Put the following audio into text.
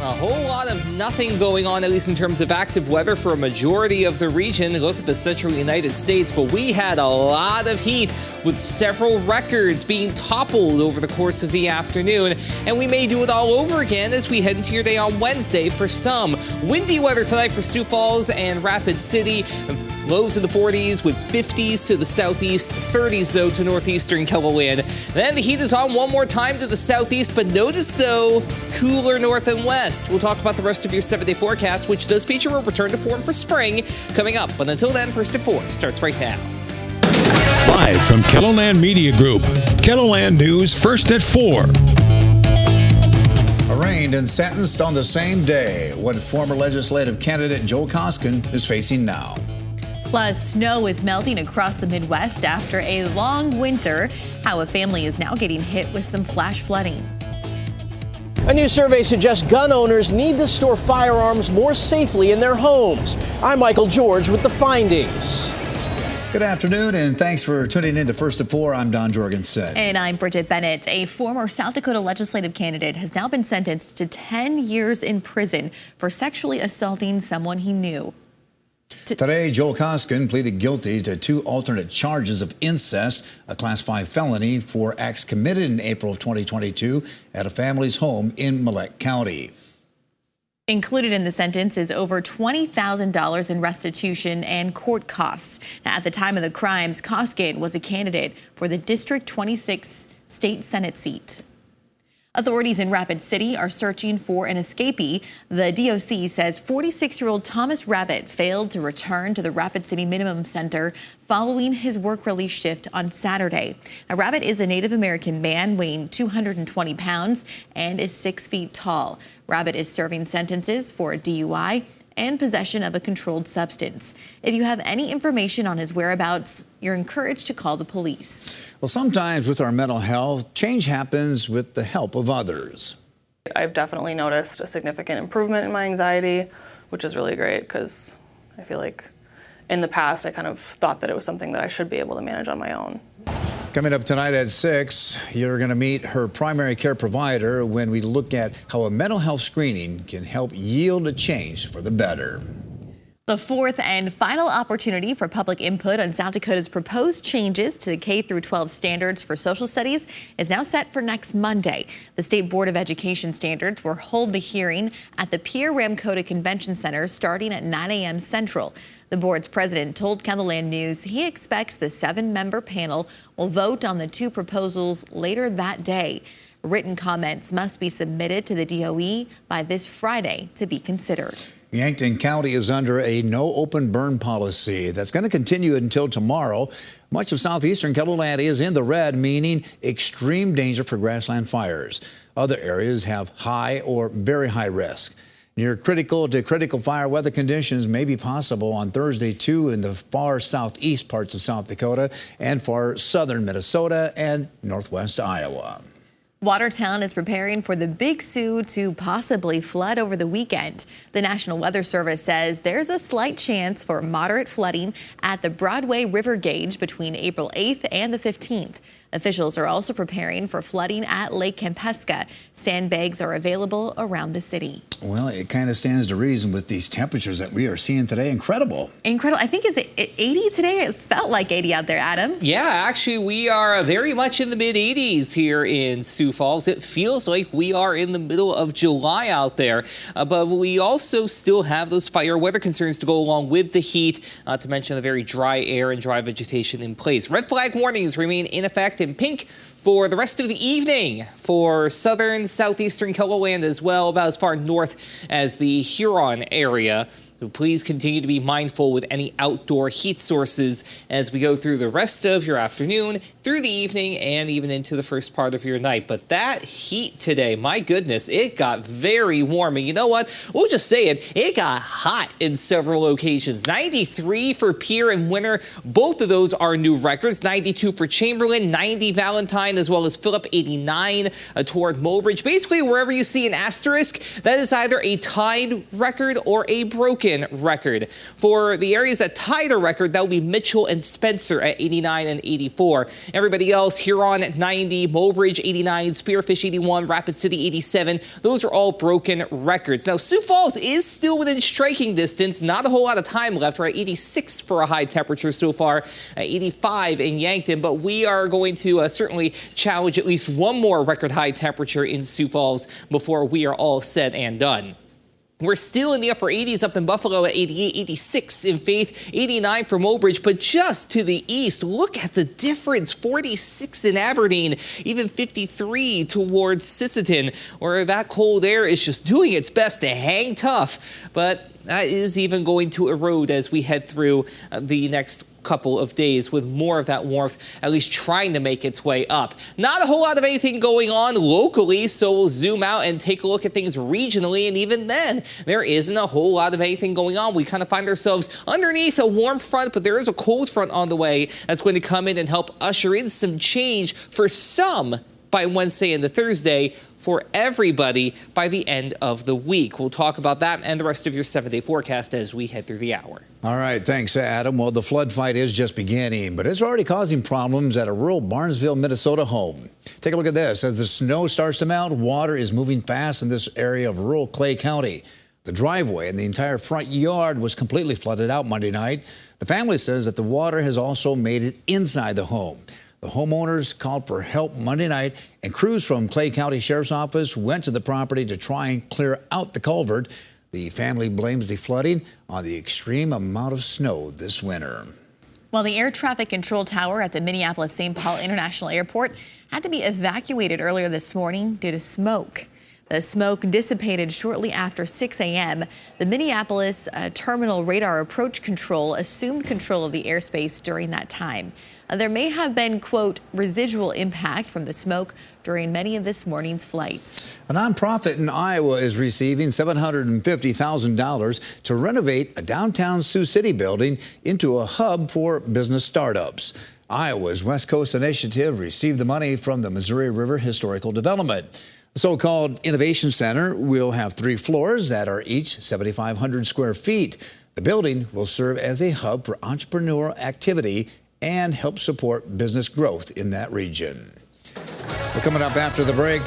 A whole lot of nothing going on, at least in terms of active weather for a majority of the region. Look at the central United States, but we had a lot of heat with several records being toppled over the course of the afternoon. And we may do it all over again as we head into your day on Wednesday for some windy weather tonight for Sioux Falls and Rapid City. Lows in the 40s with 50s to the southeast, 30s though to northeastern KELOLAND. Then the heat is on one more time to the southeast, but notice though, cooler north and west. We'll talk about the rest of your 7-day forecast, which does feature a return to form for spring coming up. But until then, First at 4 starts right now. Live from KELOLAND Media Group, KELOLAND News First at 4. Arraigned and sentenced on the same day, what former legislative candidate Joel Koskan is facing now. Plus, snow is melting across the Midwest after a long winter. How a family is now getting hit with some flash flooding. A new survey suggests gun owners need to store firearms more safely in their homes. I'm Michael George with the findings. Good afternoon, and thanks for tuning in to First at 4. I'm Don Jorgensen. And I'm Bridget Bennett. A former South Dakota legislative candidate has now been sentenced to 10 years in prison for sexually assaulting someone he knew. Today, Joel Koskan pleaded guilty to 2 alternate charges of incest, a Class 5 felony for acts committed in April of 2022 at a family's home in Millette County. Included in the sentence is over $20,000 in restitution and court costs. Now, at the time of the crimes, Koskan was a candidate for the District 26 state Senate seat. Authorities in Rapid City are searching for an escapee. The DOC says 46-year-old Thomas Rabbit failed to return to the Rapid City Minimum Center following his work release shift on Saturday. Now, Rabbit is a Native American man weighing 220 pounds and is 6 feet tall. Rabbit is serving sentences for a DUI and possession of a controlled substance. If you have any information on his whereabouts, you're encouraged to call the police. Well, sometimes with our mental health, change happens with the help of others. I've definitely noticed a significant improvement in my anxiety, which is really great because I feel like in the past I kind of thought that it was something that I should be able to manage on my own. Coming up tonight at 6, you're going to meet her primary care provider when we look at how a mental health screening can help yield a change for the better. The fourth and final opportunity for public input on South Dakota's proposed changes to the K-12 standards for social studies is now set for next Monday. The State Board of Education standards will hold the hearing at the Pierre Ramcota Convention Center starting at 9 a.m. Central. The board's president told KELOLAND News he expects the 7-member panel will vote on the 2 proposals later that day. Written comments must be submitted to the DOE by this Friday to be considered. Yankton County is under a no open burn policy that's going to continue until tomorrow. Much of southeastern KELOLAND is in the red, meaning extreme danger for grassland fires. Other areas have high or very high risk. Near critical to critical fire weather conditions may be possible on Thursday, too, in the far southeast parts of South Dakota and far southern Minnesota and northwest Iowa. Watertown is preparing for the Big Sioux to possibly flood over the weekend. The National Weather Service says there's a slight chance for moderate flooding at the Broadway River Gauge between April 8th and the 15th. Officials are also preparing for flooding at Lake Kampesca. Sandbags are available around the city. Well, it kind of stands to reason with these temperatures that we are seeing today. Incredible. Incredible. I think it's 80 today. It felt like 80 out there, Adam. Yeah, actually, we are very much in the mid-80s here in Sioux Falls. It feels like we are in the middle of July out there. But we also still have those fire weather concerns to go along with the heat, not to mention the very dry air and dry vegetation in place. Red flag warnings remain in effect in pink for the rest of the evening for southern, southeastern KELOLAND as well, about as far north as the Huron area. So please continue to be mindful with any outdoor heat sources as we go through the rest of your afternoon, through the evening, and even into the first part of your night. But that heat today, my goodness, it got very warm. And you know what? We'll just say it got hot in several locations. 93 for Pierre and Winter. Both of those are new records. 92 for Chamberlain, 90 Valentine, as well as Phillip, 89 toward Mobridge. Basically, wherever you see an asterisk, that is either a tied record or a broken broken record. For the areas that tied a record, that would be Mitchell and Spencer at 89 and 84. Everybody else, Huron at 90, Mobridge 89, Spearfish 81, Rapid City 87. Those are all broken records. Now, Sioux Falls is still within striking distance. Not a whole lot of time left. We're at 86 for a high temperature so far, 85 in Yankton. But we are going to certainly challenge at least one more record high temperature in Sioux Falls before we are all said and done. We're still in the upper 80s up in Buffalo at 88, 86 in Faith, 89 for Mobridge, but just to the east, look at the difference, 46 in Aberdeen, even 53 towards Sisseton, where that cold air is just doing its best to hang tough, but that is even going to erode as we head through the next couple of days with more of that warmth at least trying to make its way up. Not a whole lot of anything going on locally, so we'll zoom out and take a look at things regionally, and even then, there isn't a whole lot of anything going on. We kind of find ourselves underneath a warm front, but there is a cold front on the way that's going to come in and help usher in some change for some by Wednesday and the Thursday, for everybody by the end of the week. We'll talk about that and the rest of your 7-day forecast as we head through the hour. All right, thanks, Adam. Well, the flood fight is just beginning, but it's already causing problems at a rural Barnesville, Minnesota home. Take a look at this. As the snow starts to melt, water is moving fast in this area of rural Clay County. The driveway and the entire front yard was completely flooded out Monday night. The family says that the water has also made it inside the home. The homeowners called for help Monday night, and crews from Clay County Sheriff's Office went to the property to try and clear out the culvert. The family blames the flooding on the extreme amount of snow this winter. Well, the air traffic control tower at the Minneapolis-St. Paul International Airport had to be evacuated earlier this morning due to smoke. The smoke dissipated shortly after 6 a.m. The Minneapolis Terminal Radar Approach Control assumed control of the airspace during that time. There may have been, quote, residual impact from the smoke during many of this morning's flights. A nonprofit in Iowa is receiving $750,000 to renovate a downtown Sioux City building into a hub for business startups. Iowa's West Coast Initiative received the money from the Missouri River Historical Development. The so-called Innovation Center will have 3 floors that are each 7,500 square feet. The building will serve as a hub for entrepreneurial activity and help support business growth in that region. We're coming up after the break.